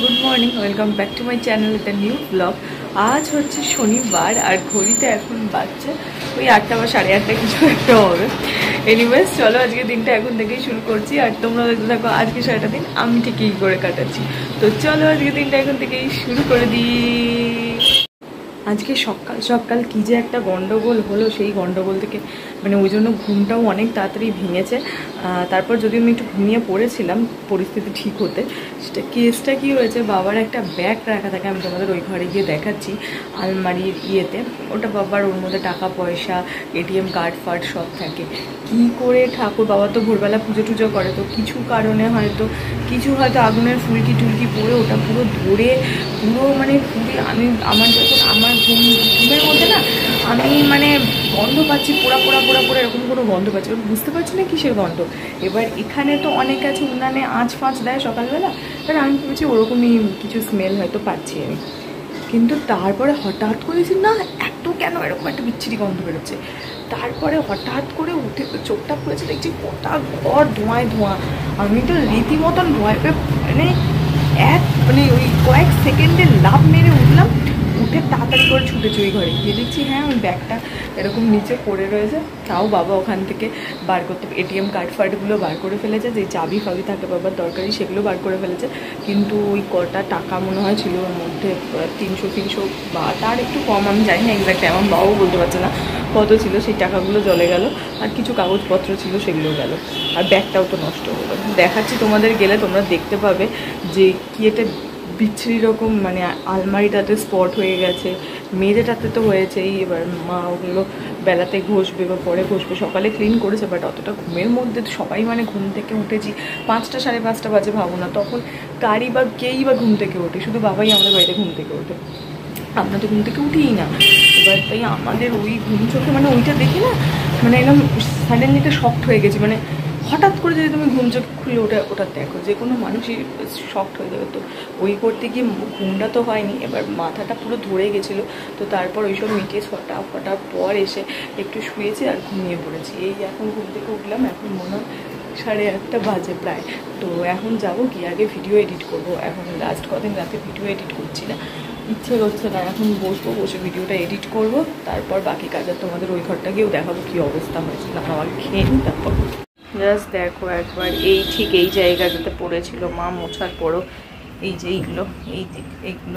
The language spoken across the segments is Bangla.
Good morning, welcome back to my channel with new blog. আজ হচ্ছে শনিবার আর ঘড়িতে এখন বাজছে ওই 8টা বা 8:30 কিছু একটা হবে। এনিওয়েজ চলো আজকে দিনটা এখন থেকেই শুরু করছি আর তোমরা দেখতে থাকো আজকে সারাটা দিন আমি ঠিক কী করে কাটাচ্ছি। তো চলো আজকে দিনটা এখন থেকেই শুরু করে দিই। আজকে সকাল সকাল কী যে একটা গন্ডগোল হলো, সেই গন্ডগোল থেকে মানে ওই জন্য ঘুমটাও অনেক তাড়াতাড়ি ভেঙেছে। তারপর যদিও আমি একটু ঘুমিয়ে পড়েছিলাম পরিস্থিতি ঠিক হতে, সেটা কেসটা কী হয়েছে, বাবার একটা ব্যাগ রাখা থাকে, আমি তোমাদের ওই ঘরে গিয়ে দেখাচ্ছি আলমারির ইয়েতে। ওটা বাবার, ওর মধ্যে টাকা পয়সা, এটিএম কার্ড ফার্ড সব থাকে। কী করে ঠাকুর, বাবা তো ভোরবেলা পুজো টুজো করে, তো কিছু কারণে হয়তো আগুনের ফুলকি টুলকি পরে ওটা পুরো ধরে পুরো মানে আমার যখন আমার ঘুমের মধ্যে না আমি মানে গন্ধ পাচ্ছি, পোড়া পোড়া পোড়া পোড়া এরকম কোনো গন্ধ পাচ্ছি, বুঝতে পারছি না কিসের গন্ধ। এবার এখানে তো অনেক আছে উনানে আঁচ ফাঁচ দেয় সকালবেলা, এবার আমি ভেবেছি ওরকমই কিছু স্মেল হয়তো পাচ্ছি আমি। কিন্তু তারপরে হঠাৎ করেছি না এত কেন এরকম একটা বিচ্ছিরি গন্ধ বেরোচ্ছে। তারপরে হঠাৎ করে উঠে চোখটা খুলেছে, দেখছি গোটা ঘর ধোঁয়ায় ধোঁয়া। আমি তো রীতিমতন ভয় পেয়ে মানে ওই কয়েক সেকেন্ডে লাফ মেরে উঠলাম, উঠে তাড়াতাড়ি করে ছুটেছি ওই ঘরে গিয়ে দেখছি হ্যাঁ ওই ব্যাগটা এরকম নিচে পড়ে রয়েছে। তাও বাবা ওখান থেকে বার করতে এটিএম কার্ড ফার্ডগুলো বার করে ফেলেছে, যে চাবি ফাবি থাকে বাবার দরকারি সেগুলো বার করে ফেলেছে। কিন্তু ওই কটা টাকা মনে হয় ছিল ওর মধ্যে 300 বা তার একটু কম, আমি জানি না এক্স্যাক্ট, আমার বাবাও বলতে পারছে না কত ছিল। সেই টাকাগুলো জলে গেল আর কিছু কাগজপত্র ছিল সেগুলো গেল, আর ব্যাগটাও তো নষ্ট হলো। দেখাচ্ছি তোমাদের, গেলে তোমরা দেখতে পাবে যে কি এটা বিচ্ছিরি রকম, মানে আলমারিটাতে স্পট হয়ে গেছে, মেঝেটাতে তো হয়েছেই। এবার মা ওগুলো বেলাতে ঘষবে বা পরে ঘষবে, সকালে ক্লিন করেছে, বাট অতটা ঘুমের মধ্যে সবাই মানে ঘুম থেকে উঠেছি 5টা 5:30 বাজে, ভাবো না তখন কারি বা কেই বা ঘুম থেকে ওঠে, শুধু বাবাই আমাদের বাড়িতে ঘুম থেকে ওঠে, আমরা তো ঘুম থেকে উঠিই না। এবার তাই আমাদের ওই ঘুম চোখে মানে ওইটা দেখি না মানে একদম সাডেনলি একটা শক্ট হয়ে গেছি, মানে হঠাৎ করে যদি তুমি ঘুম চোখ খুলে ওটা দেখো, যে কোনো মানুষই শক্ট হয়ে যাবে। তো ওই করতে গিয়ে ঘুমটা তো হয়নি, এবার মাথাটা পুরো ধরে গেছিলো। তো তারপর ওইসব মিটিয়ে ফটাফট পর এসে একটু শুয়েছি আর ঘুমিয়ে পড়েছি। এই এখন ঘুম থেকে উঠলাম, এখন মনে হয় 8:30 বাজে প্রায়। তো এখন যাবো গিয়ে আগে ভিডিও এডিট করব। এখন লাস্ট কদিন রাতে ভিডিও এডিট করছি না, ইচ্ছে করছে না। এখন বসে ভিডিওটা এডিট করব, তারপর বাকি কাজ আর তোমাদের ওই ঘরটা গিয়েও দেখাবো কী অবস্থা হয়েছে। না আমার খেয়ে নিই তারপর। জাস্ট দেখো একবার, এই ঠিক এই জায়গাটাতে পড়েছিল মা মোছার পরও, এই যে এইগুলো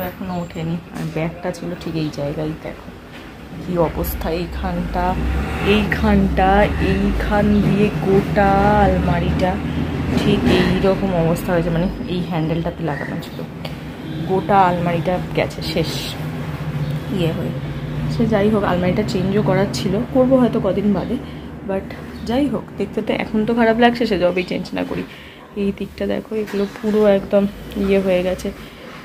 এখনও ওঠেনি, আর ব্যাগটা ছিল ঠিক এই জায়গায়। দেখো কী অবস্থা, এইখান দিয়ে গোটা আলমারিটা ঠিক এইরকম অবস্থা হয়েছে, মানে এই হ্যান্ডেলটাতে লাগানো ছিল, গোটা আলমারিটা গেছে শেষ হয়ে। সে যাই হোক, আলমারিটা চেঞ্জও করার ছিল, করবো হয়তো কদিন বাদে, বাট যাই হোক দেখতে তো এখন তো খারাপ লাগছে, সে যবেই চেঞ্জ না করি। এই দিকটা দেখো, এগুলো পুরো একদম হয়ে গেছে,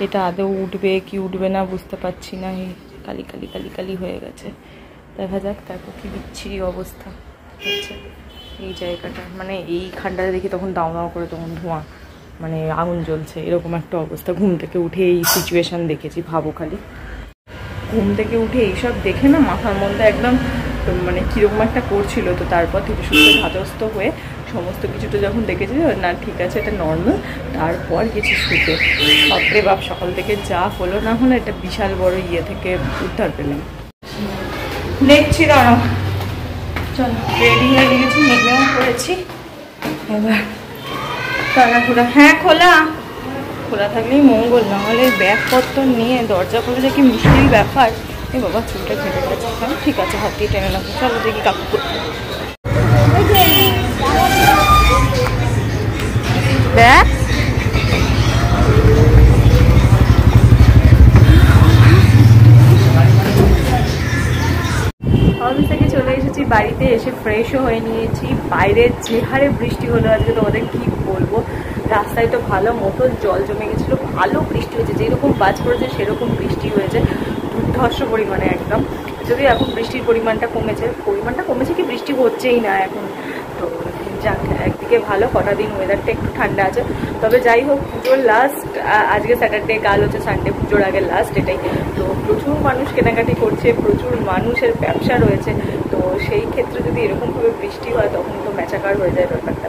এটা আদৌ উঠবে কি উঠবে না বুঝতে পারছি না, এই কালি হয়ে গেছে। দেখা যাক, তারপর কি বিচ্ছিরি অবস্থা হচ্ছে এই জায়গাটা, মানে এইখানটাতে দেখি তখন দাও করে তখন ধোঁয়া, মানে আগুন জ্বলছে এরকম একটা অবস্থা। ঘুম থেকে উঠে এই সিচুয়েশান দেখেছি, ভাবো খালি ঘুম থেকে উঠে এইসব দেখে না মাথার মধ্যে একদম মানে কীরকম একটা করছিল। তো তারপর থেকে সুস্থ ধাতস্থ হয়ে সমস্ত কিছুটা যখন দেখেছি না ঠিক আছে এটা নর্মাল, তারপর কিছু শুতে বাপরে বাপ, সকাল থেকে যা হলো না হলো এটা বিশাল বড় থেকে উদ্ধার পেলাম। দেখছি দাঁড়াও, চলো রেডি হয়ে গেছি, নেমেও পড়েছি। এবার তাড়াহুড়া, হ্যাঁ খোলা থাকলেই মঙ্গল, না হলে ব্যাগপত্র নিয়ে দরজা খুলে যে কি মুশকিল ব্যাপার। এই বাবা চুলটা ফেটে গেছে, হ্যাঁ ঠিক আছে হাত দিয়ে টেনে নেবো, চলো দেখি কাকু ব্যাগ। অফিস থেকে চলে এসেছি বাড়িতে, এসে ফ্রেশও হয়ে নিয়েছি। বাইরে যে হারে বৃষ্টি হলো আজকে তোমাদের কি বলবো, রাস্তায় তো ভালো মতন জল জমে গেছিলো, ভালো বৃষ্টি হয়েছে, যেরকম বাজ পড়েছে সেরকম বৃষ্টি হয়েছে দুর্ধর্ষ পরিমাণে একদম। যদিও এখন বৃষ্টির পরিমাণটা কমেছে কি বৃষ্টি হচ্ছেই না এখন। তো যাক, একদিকে ভালো, কটা দিন ওয়েদারটা একটু ঠান্ডা আছে। তবে যাই হোক, পুজোর লাস্ট, আজকে স্যাটারডে, কাল হচ্ছে সানডে, পুজোর আগে লাস্ট এটাই। তো প্রচুর মানুষ কেনাকাটি করছে, প্রচুর মানুষের ব্যবসা রয়েছে। তো সেই ক্ষেত্রে যদি এরকমভাবে বৃষ্টি হয় তখন তো ম্যাচাকার হয়ে যায় ব্যাপারটা।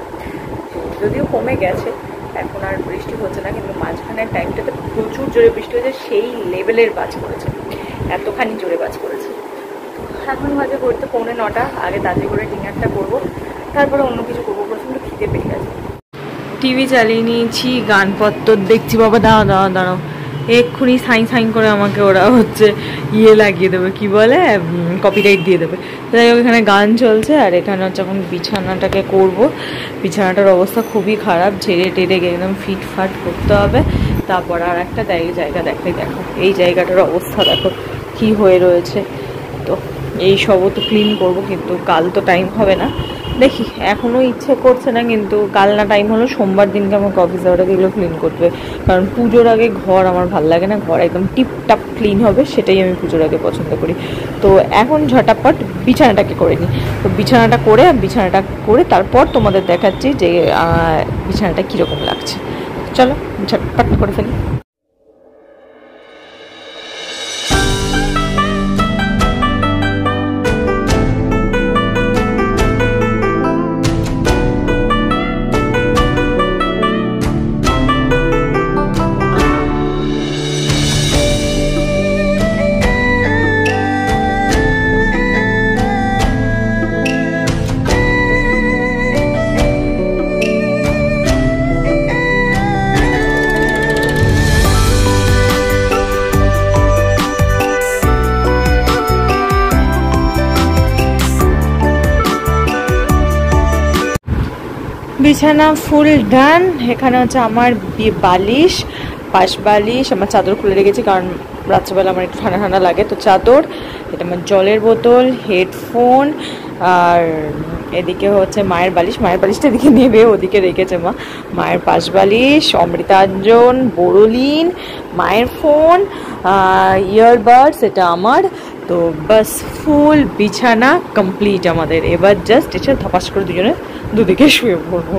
তো যদিও কমে গেছে, এখন আর বৃষ্টি হচ্ছে না, কিন্তু মাঝখানের টাইমটাতে প্রচুর জোরে বৃষ্টি হয়েছে, সেই লেভেলের বাজ পড়েছে, এতখানি জোরে বাজ পড়েছে। এখন বাজে করতে 8:45, আগে তাড়াতাড়ি করে ডিনারটা করবো, তারপরে অন্য কিছু করবো, প্রচণ্ড খিদে পেয়ে গেছে। টিভি চালিয়ে নিয়েছি, গানপত্র দেখছি। বাবা দাঁড়াও, এক্ষুনি সাইন করে আমাকে ওরা হচ্ছে লাগিয়ে দেবে, কি বলে, কপিরাইট দিয়ে দেবে। যাই হোক, এখানে গান চলছে, আর এখানে হচ্ছে এখন বিছানাটাকে করব। বিছানাটার অবস্থা খুবই খারাপ, ঝেড়ে টেড়ে একদম ফিটফাট করতে হবে। তারপর আর একটা জায়গা দেখো, এই জায়গাটার অবস্থা দেখো কি হয়ে রয়েছে। তো এই সবও তো ক্লিন করবো, কিন্তু কাল তো টাইম হবে না, দেখি। এখনও ইচ্ছে করছে না, কিন্তু কাল না টাইম হলো সোমবার দিনকে আমাকে অফিস যাওয়ার আগে এগুলো ক্লিন করতে হবে। কারণ পুজোর আগে ঘর আমার ভালো লাগে না, ঘর একদম টিপটাপ ক্লিন হবে, সেটাই আমি পুজোর আগে পছন্দ করি। তো এখন ঝটাপট বিছানাটাকে করে নিই। তো বিছানাটা করে তারপর তোমাদের দেখাচ্ছি যে বিছানাটা কীরকম লাগছে। চলো ঝটপট করে ফেলি। বিছানা ফুল ডান। এখানে হচ্ছে আমার বালিশ, পাশ বালিশ, আমার চাদর খুলে রেখেছি কারণ রাত্রেবেলা আমার একটু ঠান্ডা ঠান্ডা লাগে, তো চাদর, এটা আমার জলের বোতল, হেডফোন, আর এদিকে হচ্ছে মায়ের বালিশটা এদিকে নেবে, ওদিকে রেখেছে মা। মায়ের পাশ বালিশ, অমৃতাঞ্জন, বোরোলিন, মায়ের ফোন, ইয়ারবাডস, এটা আমার। তো বাস ফুল বিছানা কমপ্লিট আমাদের। এবার জাস্ট এসে ধপাস করে দুদিকে শুয়ে পড়বো।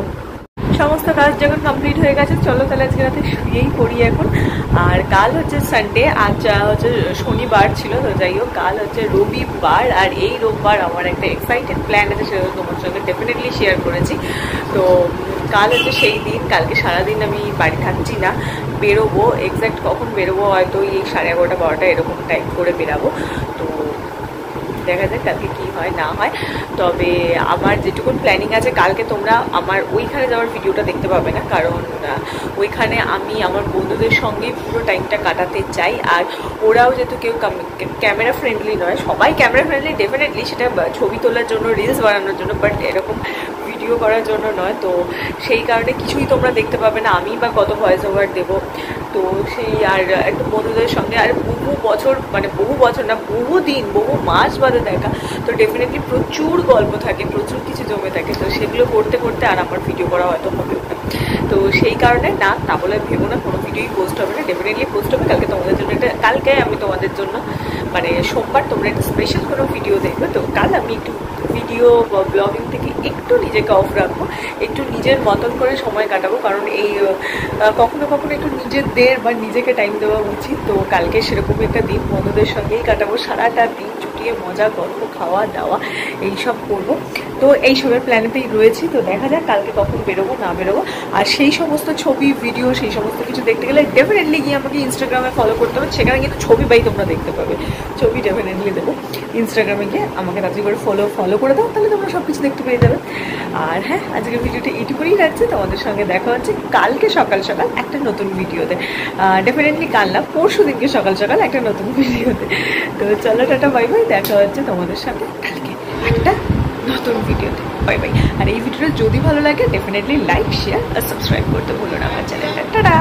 সমস্ত কাজ যখন কমপ্লিট হয়ে গেছে, চলো তাহলে আজকে রাতে শুয়েই পড়ি এখন। আর কাল হচ্ছে সানডে, আজ হচ্ছে শনিবার ছিল, তো যাই হোক কাল হচ্ছে রবিবার। আর এই রোববার আমার একটা এক্সাইটেড প্ল্যান আছে, সেটা তোমার সঙ্গে ডেফিনেটলি শেয়ার করেছি। তো কাল হচ্ছে সেই দিন, কালকে সারাদিন আমি বাড়ি থাকছি না, বেরোবো। এক্স্যাক্ট কখন বেরোবো হয়তো এই 11:30 12টা এরকম টাইম করে বেরাবো। তো দেখা যাক কালকে কী হয় না হয়। তবে আমার যেটুকুন প্ল্যানিং আছে, কালকে তোমরা আমার ওইখানে যাওয়ার ভিডিওটা দেখতে পাবে না, কারণ ওইখানে আমি আমার বন্ধুদের সঙ্গেই পুরো টাইমটা কাটাতে চাই। আর ওরাও যেহেতু কেউ ক্যামেরা ফ্রেন্ডলি নয়, সবাই ক্যামেরা ফ্রেন্ডলি ডেফিনেটলি, সেটা ছবি তোলার জন্য, রিলস বানানোর জন্য, বাট এরকম ভিডিও করার জন্য নয়। তো সেই কারণে কিছুই তোমরা দেখতে পাবে না, আমি বা কত ভয়েস ওভার দেবো। তো সেই আর একটু বন্ধুদের সঙ্গে, আর বহু বছর না, বহু দিন, বহু মাস বাদে দেখা, তো ডেফিনেটলি প্রচুর গল্প থাকে, প্রচুর কিছু জমে থাকে। তো সেগুলো করতে করতে আর আমার ভিডিও করা হয়তো হবে না। তো সেই কারণে না বলে ভেবো না, কোনো ভিডিওই পোস্ট হবে না, ডেফিনেটলি পোস্ট হবে কালকে তোমাদের জন্য। কালকে আমি তোমাদের জন্য মানে সোমবার তোমরা একটা স্পেশাল কোনো ভিডিও দেখবে। তো কাল আমি একটু ভিডিও ব্লগিং থেকে একটু নিজেকে অফ রাখবো, একটু নিজের মতন করে সময় কাটাবো, কারণ এই কখনো কখনো একটু নিজেদের বা নিজেকে টাইম দেওয়া উচিত। তো কালকে সেরকম একটা দিন বন্ধুদের সঙ্গেই কাটাবো, সারাটা দিন চুটিয়ে মজা, গল্প, খাওয়া দাওয়া এইসব করবো। তো এইসবের প্ল্যানেতেই রয়েছি। তো দেখা যাক কালকে কখন বেরোবো না বেরোবো। আর সেই সমস্ত ছবি, ভিডিও, সেই সমস্ত কিছু দেখতে গেলে ডেফিনেটলি গিয়ে আমাকে ইনস্টাগ্রামে ফলো করতে হবে, সেখানে কিন্তু ছবি বাই তোমরা দেখতে পাবে, ছবি ডেফিনেটলি দেবো। ইনস্টাগ্রামে গিয়ে আমাকে তাড়াতাড়ি করে ফলো করে দাও, তাহলে তোমরা সব কিছু দেখতে পেয়ে যাবে। আর হ্যাঁ, আজকের ভিডিওটা এইটুকুই রাখছে, তোমাদের সঙ্গে দেখা হচ্ছে কালকে সকাল সকাল একটা নতুন ভিডিওতে। ডেফিনেটলি কাল না, পরশু দিনকে সকাল সকাল একটা নতুন ভিডিওতে। তো চলো টাটা বাই বাই, দেখা হচ্ছে তোমাদের সাথে কালকে একটা নতুন ভিডিওতে। Bye bye. আর এই ভিডিওটা যদি ভালো লাগে ডেফিনেটলি লাইক, শেয়ার আর সাবস্ক্রাইব করতে ভুলো না আমার চ্যানেলটা। টাটা।